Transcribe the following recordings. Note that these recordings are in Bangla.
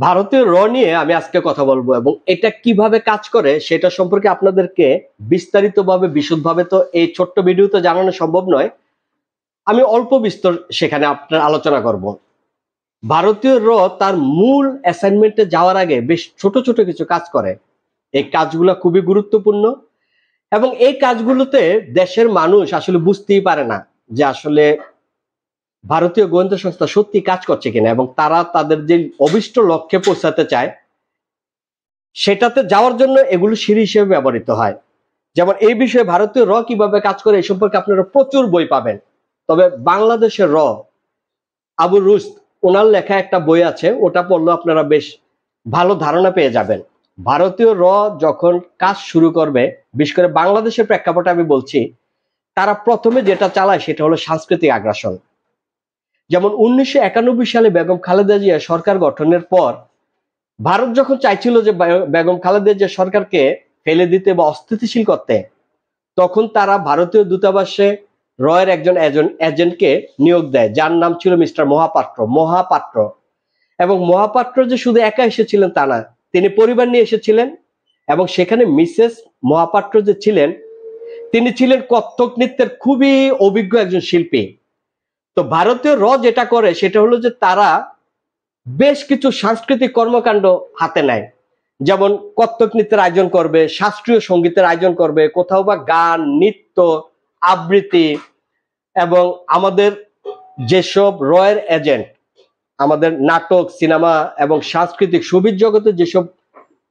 ভারতীয় নিয়ে আমি আজকে কথা বলবো এবং এটা কিভাবে কাজ করে সেটা সম্পর্কে আপনাদেরকে বিস্তারিতভাবে বিশদভাবে তো এই ছোট্ট ভিডিওতে জানানো সম্ভব নয়। আমি অল্প বিস্তর সেখানে আপনার আলোচনা করব। ভারতীয় তার মূল অ্যাসাইনমেন্টে যাওয়ার আগে বেশ ছোট ছোট কিছু কাজ করে। এই কাজগুলো খুবই গুরুত্বপূর্ণ এবং এই কাজগুলোতে দেশের মানুষ আসলে বুঝতেই পারে না যে আসলে ভারতীয় গোয়েন্দা সংস্থা সত্যি কাজ করছে কিনা এবং তারা তাদের যে অভিষ্ট লক্ষ্যে পৌঁছাতে চায় সেটাতে যাওয়ার জন্য এগুলো সিঁড়ি হিসেবে ব্যবহৃত হয়। যেমন এই বিষয়ে ভারতীয় কিভাবে কাজ করে এই সম্পর্কে আপনারা প্রচুর বই পাবেন। তবে বাংলাদেশের আবু রুস্ত ওনার লেখা একটা বই আছে, ওটা পড়লে আপনারা বেশ ভালো ধারণা পেয়ে যাবেন। ভারতীয় যখন কাজ শুরু করবে, বিশেষ করে বাংলাদেশের প্রেক্ষাপটে আমি বলছি, তারা প্রথমে যেটা চালায় সেটা হলো সাংস্কৃতিক আগ্রাসন। যেমন 1991 সালে বেগম খালেদা জিয়া সরকার গঠনের পর ভারত যখন চাইছিল যে বেগম খালেদা জিয়া সরকারকে ফেলে দিতে বা অস্থিতিশীল করতে, তখন তারা ভারতীয় দূতাবাসে এর একজন এজেন্টকে নিয়োগ দেয়, যার নাম ছিল মিস্টার মহাপাত্র। এবং মহাপাত্র যে শুধু একা এসেছিলেন তা না, তিনি পরিবার নিয়ে এসেছিলেন এবং সেখানে মিসেস মহাপাত্র যে ছিলেন তিনি ছিলেন কত্থক নৃত্যের খুবই অভিজ্ঞ একজন শিল্পী। তো ভারতীয় যেটা করে সেটা হলো যে তারা বেশ কিছু সাংস্কৃতিক কর্মকাণ্ড হাতে নেয়। যেমন কত্থক নৃত্যের আয়োজন করবে, শাস্ত্রীয় সঙ্গীতের আয়োজন করবে, কোথাও বা গান, নৃত্য, আবৃত্তি। এবং আমাদের যেসব এর এজেন্ট, আমাদের নাটক, সিনেমা এবং সাংস্কৃতিক সঙ্গীত জগতে যেসব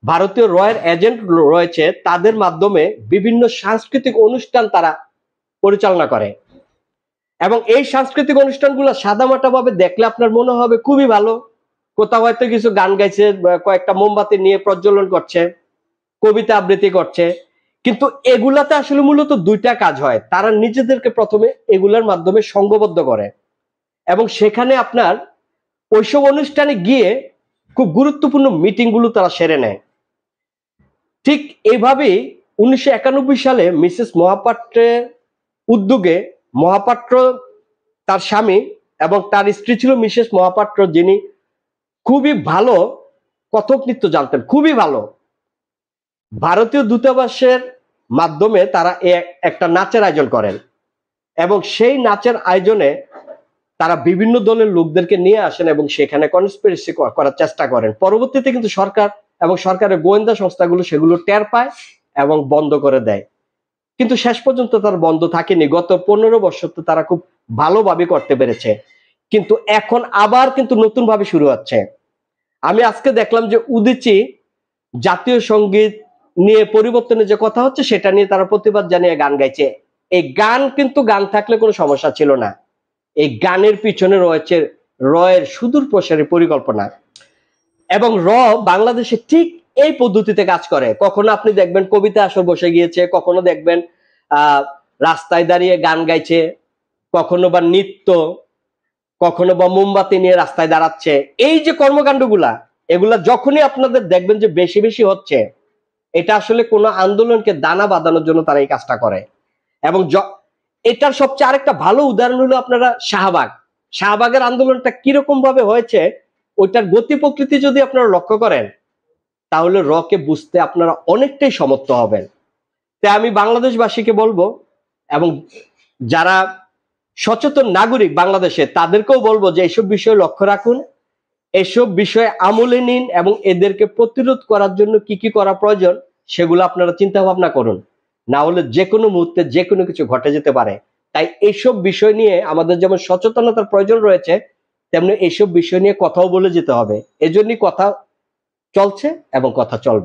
ভারতীয় এর এজেন্ট রয়েছে তাদের মাধ্যমে বিভিন্ন সাংস্কৃতিক অনুষ্ঠান তারা পরিচালনা করে। এবং এই সাংস্কৃতিক অনুষ্ঠানগুলো সাদামাটা ভাবে দেখলে আপনার মনে হবে খুবই ভালো। কোথাও হয়তো কিছু গান গাইছে, কয়েকটা মোমবাতি নিয়ে প্রজ্বলন করছে, কবিতা আবৃত্তি করছে, কিন্তু এগুলাতে আসলে মূলত দুইটা কাজ হয়। তারা নিজেদেরকে প্রথমে এগুলার মাধ্যমে সংঘবদ্ধ করে এবং সেখানে আপনার ওইসব অনুষ্ঠানে গিয়ে খুব গুরুত্বপূর্ণ মিটিং গুলো তারা সেরে নেয়। ঠিক এইভাবেই 1991 সালে মিসেস মহাপাত্রের উদ্যোগে মহাপাত্র, তার স্বামী এবং তার স্ত্রী ছিল মিসেস মহাপাত্র, যিনি খুবই ভালো কত্থক নৃত্য জানতেন, খুবই ভালো। ভারতীয় দূতাবাসের মাধ্যমে তারা একটা নাচের আয়োজন করেন এবং সেই নাচের আয়োজনে তারা বিভিন্ন দলের লোকদেরকে নিয়ে আসেন এবং সেখানে কনস্পিরেসি করার চেষ্টা করেন। পরবর্তীতে কিন্তু সরকার এবং সরকারের গোয়েন্দা সংস্থাগুলো সেগুলো টের পায় এবং বন্ধ করে দেয়, কিন্তু শেষ পর্যন্ত তার বন্ধ থাকেনি। গত 15 বছর তো তারা খুব ভালোভাবে করতে পেরেছে, কিন্তু এখন আবার কিন্তু নতুন ভাবে শুরু হচ্ছে। আমি আজকে দেখলাম যে উদীচী জাতীয় সঙ্গীত নিয়ে পরিবর্তনের যে কথা হচ্ছে সেটা নিয়ে তারা প্রতিবাদ জানিয়ে গান গাইছে। এই গান কিন্তু গান থাকলে কোনো সমস্যা ছিল না, এই গানের পিছনে রয়েছে এর সুদূর প্রসারী পরিকল্পনা। এবং বাংলাদেশে ঠিক এই পদ্ধতিতে কাজ করে। কখনো আপনি দেখবেন কবিতা আসর বসে গিয়েছে, কখনো দেখবেন রাস্তায় দাঁড়িয়ে গান গাইছে, কখনো বা নৃত্য, কখনো বা মোমবাতি নিয়ে রাস্তায় দাঁড়াচ্ছে। এই যে কর্মকাণ্ডগুলা, এগুলা যখনই আপনাদের দেখবেন যে বেশি বেশি হচ্ছে, এটা আসলে কোনো আন্দোলনকে দানা বাঁধানোর জন্য তারা এই কাজটা করে। এবং এটার সবচেয়ে আরেকটা ভালো উদাহরণ হলো আপনারা শাহবাগের আন্দোলনটা কিরকম ভাবে হয়েছে, ওইটার গতি প্রকৃতি যদি আপনারা লক্ষ্য করেন তাহলে কে বুঝতে আপনারা অনেকটাই সমর্থ হবেন। তাই আমি বাংলাদেশবাসীকে বলবো এবং যারা সচেতন নাগরিক বাংলাদেশে তাদেরকেও বলবো যে এইসব বিষয়ে লক্ষ্য রাখুন, এসব বিষয়ে আমলে নিন এবং এদেরকে প্রতিরোধ করার জন্য কি কি করা প্রয়োজন সেগুলো আপনারা চিন্তা ভাবনা করুন, না হলে যে কোনো মুহূর্তে যে কোনো কিছু ঘটে যেতে পারে। তাই এইসব বিষয় নিয়ে আমাদের যেমন সচেতনতার প্রয়োজন রয়েছে, তেমনি এইসব বিষয় নিয়ে কথাও বলে যেতে হবে। এজন্যই কথা চলছে এবং কথা চলবে।